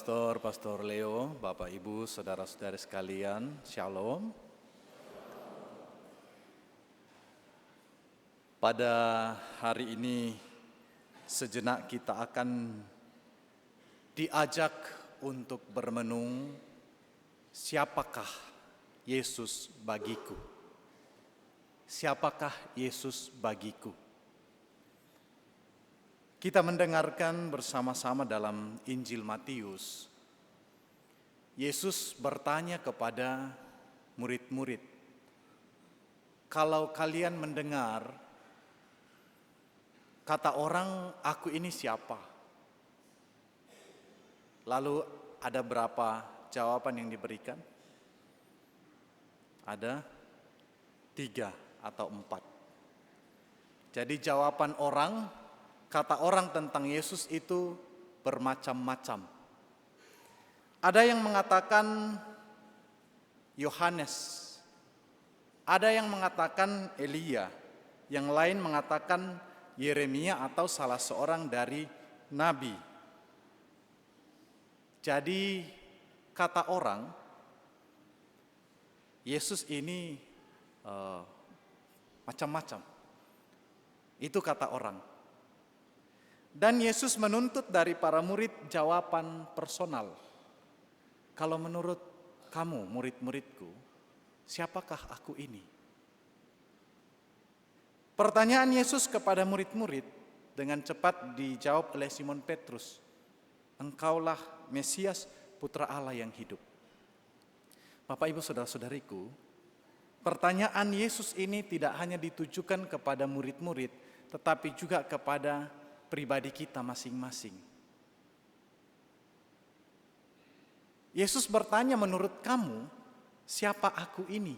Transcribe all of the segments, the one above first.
Pastor Leo, Bapak Ibu, Saudara-saudara sekalian, Shalom. Pada hari ini sejenak kita akan diajak untuk bermenung, siapakah Yesus bagiku? Siapakah Yesus bagiku? Kita mendengarkan bersama-sama dalam Injil Matius. Yesus bertanya kepada murid-murid, "Kalau kalian mendengar kata orang, aku ini siapa?" Lalu ada berapa jawaban yang diberikan? Ada 3 atau 4. Jadi jawaban orang, kata orang tentang Yesus itu bermacam-macam. Ada yang mengatakan Yohanes, ada yang mengatakan Elia, yang lain mengatakan Yeremia atau salah seorang dari nabi. Jadi kata orang, Yesus ini macam-macam. Itu kata orang. Dan Yesus menuntut dari para murid jawaban personal. Kalau menurut kamu, murid-muridku, siapakah aku ini? Pertanyaan Yesus kepada murid-murid dengan cepat dijawab oleh Simon Petrus. Engkaulah Mesias, Putra Allah yang hidup. Bapak, Ibu, Saudara-saudariku, pertanyaan Yesus ini tidak hanya ditujukan kepada murid-murid, tetapi juga kepada pribadi kita masing-masing. Yesus bertanya, menurut kamu, siapa aku ini?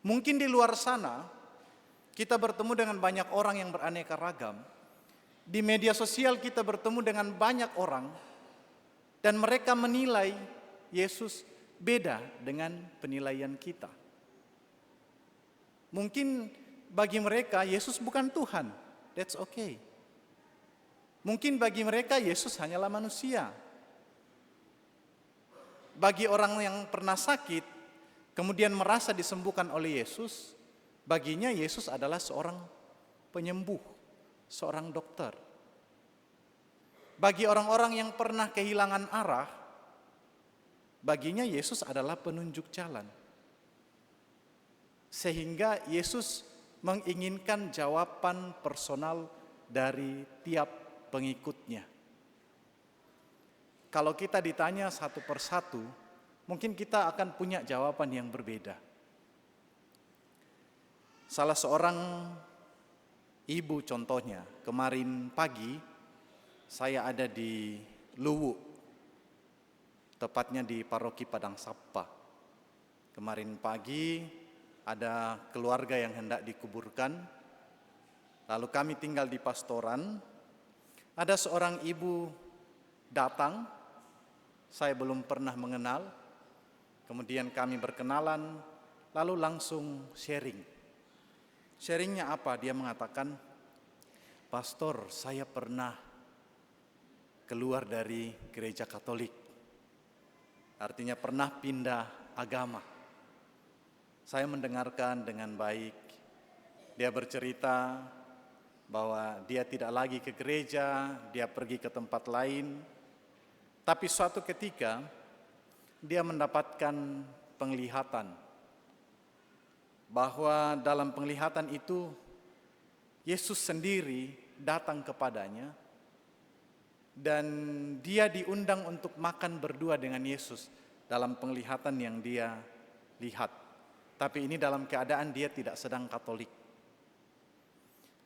Mungkin di luar sana, kita bertemu dengan banyak orang yang beraneka ragam. Di media sosial kita bertemu dengan banyak orang, dan mereka menilai Yesus beda dengan penilaian kita. Mungkin bagi mereka Yesus bukan Tuhan. That's okay. Mungkin bagi mereka Yesus hanyalah manusia. Bagi orang yang pernah sakit, kemudian merasa disembuhkan oleh Yesus, baginya Yesus adalah seorang penyembuh, seorang dokter. Bagi orang-orang yang pernah kehilangan arah, baginya Yesus adalah penunjuk jalan. Sehingga Yesus menginginkan jawaban personal dari tiap pengikutnya. Kalau kita ditanya satu persatu, mungkin kita akan punya jawaban yang berbeda. Salah seorang ibu contohnya, kemarin pagi saya ada di Luwu, tepatnya di Paroki Padang Sapa. Kemarin pagi ada keluarga yang hendak dikuburkan, lalu kami tinggal di pastoran. Ada seorang ibu datang, saya belum pernah mengenal, kemudian kami berkenalan, lalu langsung sharing. Sharingnya apa? Dia mengatakan, "Pastor, saya pernah keluar dari gereja Katolik." Artinya pernah pindah agama. Saya mendengarkan dengan baik. Dia bercerita bahwa dia tidak lagi ke gereja, dia pergi ke tempat lain. Tapi suatu ketika dia mendapatkan penglihatan bahwa dalam penglihatan itu Yesus sendiri datang kepadanya dan dia diundang untuk makan berdua dengan Yesus dalam penglihatan yang dia lihat. Tapi ini dalam keadaan dia tidak sedang Katolik.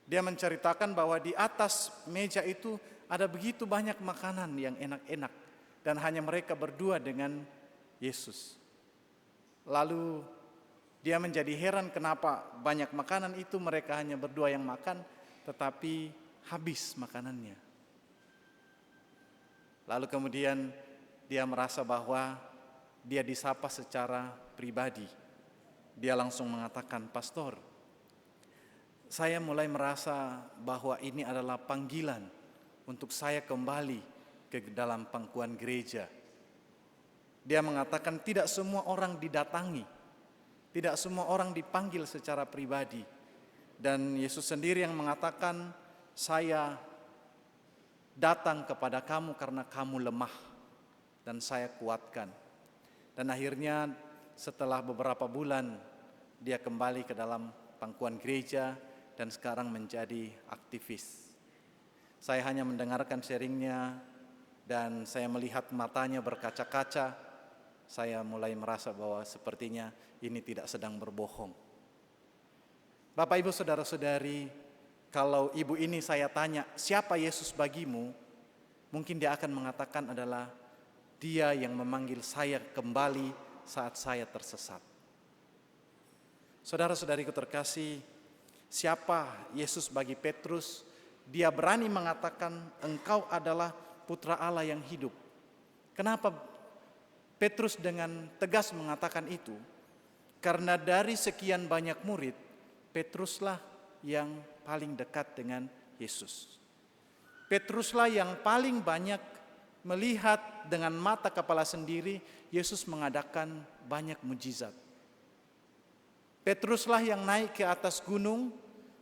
Dia menceritakan bahwa di atas meja itu ada begitu banyak makanan yang enak-enak dan hanya mereka berdua dengan Yesus. Lalu dia menjadi heran kenapa banyak makanan itu mereka hanya berdua yang makan, tetapi habis makanannya. Lalu kemudian dia merasa bahwa dia disapa secara pribadi. Dia langsung mengatakan, "Pastor, saya mulai merasa bahwa ini adalah panggilan untuk saya kembali ke dalam pangkuan gereja. Dia mengatakan tidak semua orang didatangi, tidak semua orang dipanggil secara pribadi. Dan Yesus sendiri yang mengatakan, saya datang kepada kamu karena kamu lemah dan saya kuatkan. Dan akhirnya setelah beberapa bulan dia kembali ke dalam pangkuan gereja dan sekarang menjadi aktivis. Saya hanya mendengarkan sharingnya dan saya melihat matanya berkaca-kaca. Saya mulai merasa bahwa sepertinya ini tidak sedang berbohong. Bapak, Ibu, saudara-saudari, kalau ibu ini saya tanya, siapa Yesus bagimu? Mungkin dia akan mengatakan adalah dia yang memanggil saya kembali saat saya tersesat. Saudara-saudariku terkasih, siapa Yesus bagi Petrus? Dia berani mengatakan engkau adalah putra Allah yang hidup. Kenapa Petrus dengan tegas mengatakan itu? Karena dari sekian banyak murid, Petruslah yang paling dekat dengan Yesus. Petruslah yang paling banyak melihat dengan mata kepala sendiri Yesus mengadakan banyak mujizat. Petruslah yang naik ke atas gunung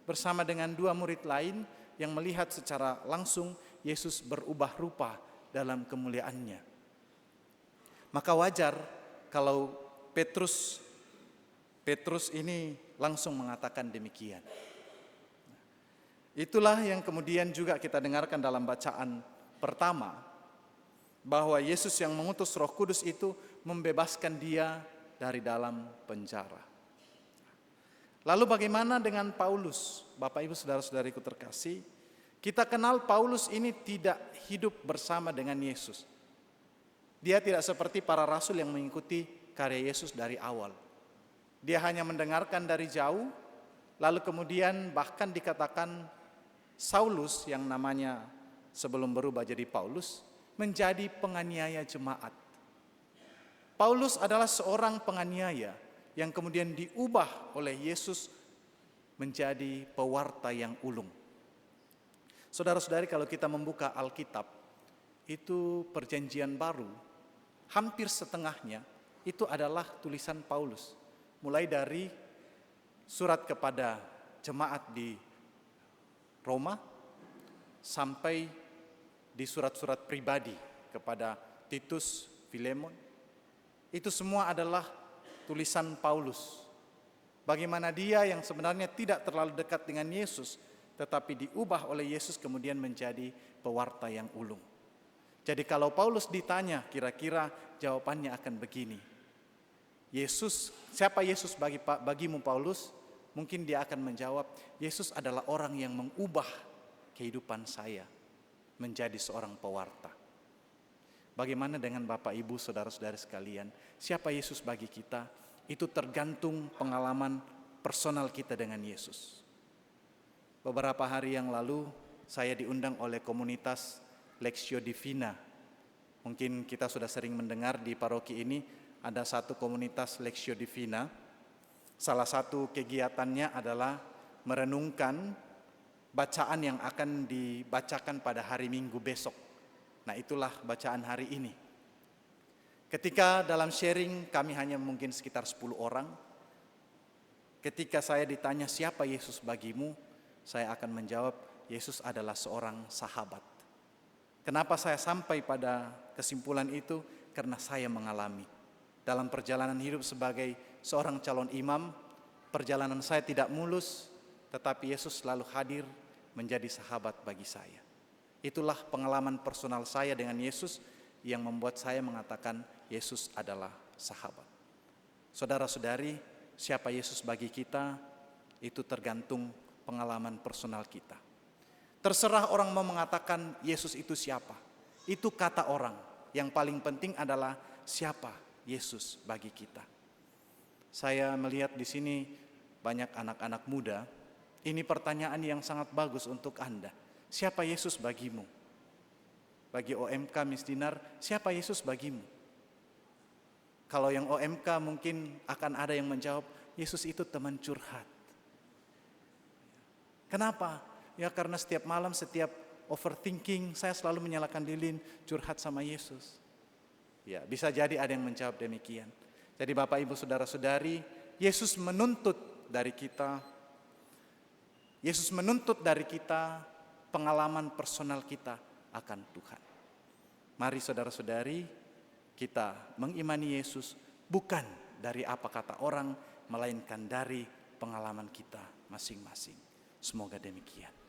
bersama dengan 2 murid lain yang melihat secara langsung Yesus berubah rupa dalam kemuliaannya. Maka wajar kalau Petrus ini langsung mengatakan demikian. Itulah yang kemudian juga kita dengarkan dalam bacaan pertama, bahwa Yesus yang mengutus Roh Kudus itu membebaskan dia dari dalam penjara. Lalu bagaimana dengan Paulus? Bapak, Ibu, saudara-saudariku terkasih, kita kenal Paulus ini tidak hidup bersama dengan Yesus. Dia tidak seperti para rasul yang mengikuti karya Yesus dari awal. Dia hanya mendengarkan dari jauh, lalu kemudian bahkan dikatakan Saulus yang namanya sebelum berubah jadi Paulus, menjadi penganiaya jemaat. Paulus adalah seorang penganiaya yang kemudian diubah oleh Yesus menjadi pewarta yang ulung. Saudara-saudari, kalau kita membuka Alkitab, itu perjanjian baru, hampir setengahnya itu adalah tulisan Paulus. Mulai dari surat kepada jemaat di Roma, sampai di surat-surat pribadi kepada Titus, Filemon. Itu semua adalah tulisan Paulus. Bagaimana dia yang sebenarnya tidak terlalu dekat dengan Yesus, tetapi diubah oleh Yesus kemudian menjadi pewarta yang ulung. Jadi kalau Paulus ditanya, kira-kira jawabannya akan begini. Yesus, siapa Yesus bagimu Paulus? Mungkin dia akan menjawab, Yesus adalah orang yang mengubah kehidupan saya menjadi seorang pewarta. Bagaimana dengan Bapak, Ibu, saudara-saudara sekalian? Siapa Yesus bagi kita? Itu tergantung pengalaman personal kita dengan Yesus. Beberapa hari yang lalu saya diundang oleh komunitas Lectio Divina. Mungkin kita sudah sering mendengar di paroki ini ada satu komunitas Lectio Divina. Salah satu kegiatannya adalah merenungkan bacaan yang akan dibacakan pada hari Minggu besok. Nah, itulah bacaan hari ini. Ketika dalam sharing kami hanya mungkin sekitar 10 orang. Ketika saya ditanya siapa Yesus bagimu, saya akan menjawab Yesus adalah seorang sahabat. Kenapa saya sampai pada kesimpulan itu? Karena saya mengalami. Dalam perjalanan hidup sebagai seorang calon imam, perjalanan saya tidak mulus, tetapi Yesus selalu hadir menjadi sahabat bagi saya. Itulah pengalaman personal saya dengan Yesus yang membuat saya mengatakan Yesus adalah sahabat. Saudara-saudari, siapa Yesus bagi kita, itu tergantung pengalaman personal kita. Terserah orang mau mengatakan Yesus itu siapa. Itu kata orang. Yang paling penting adalah siapa Yesus bagi kita. Saya melihat di sini banyak anak-anak muda. Ini pertanyaan yang sangat bagus untuk Anda. Siapa Yesus bagimu? Bagi OMK Miss Dinar, siapa Yesus bagimu? Kalau yang OMK mungkin akan ada yang menjawab, Yesus itu teman curhat. Kenapa? Ya karena setiap malam, setiap overthinking, saya selalu menyalahkan lilin, curhat sama Yesus. Ya, bisa jadi ada yang menjawab demikian. Jadi Bapak Ibu Saudara-saudari, Yesus menuntut dari kita pengalaman personal kita akan Tuhan. Mari saudara-saudari, kita mengimani Yesus bukan dari apa kata orang, melainkan dari pengalaman kita masing-masing. Semoga demikian.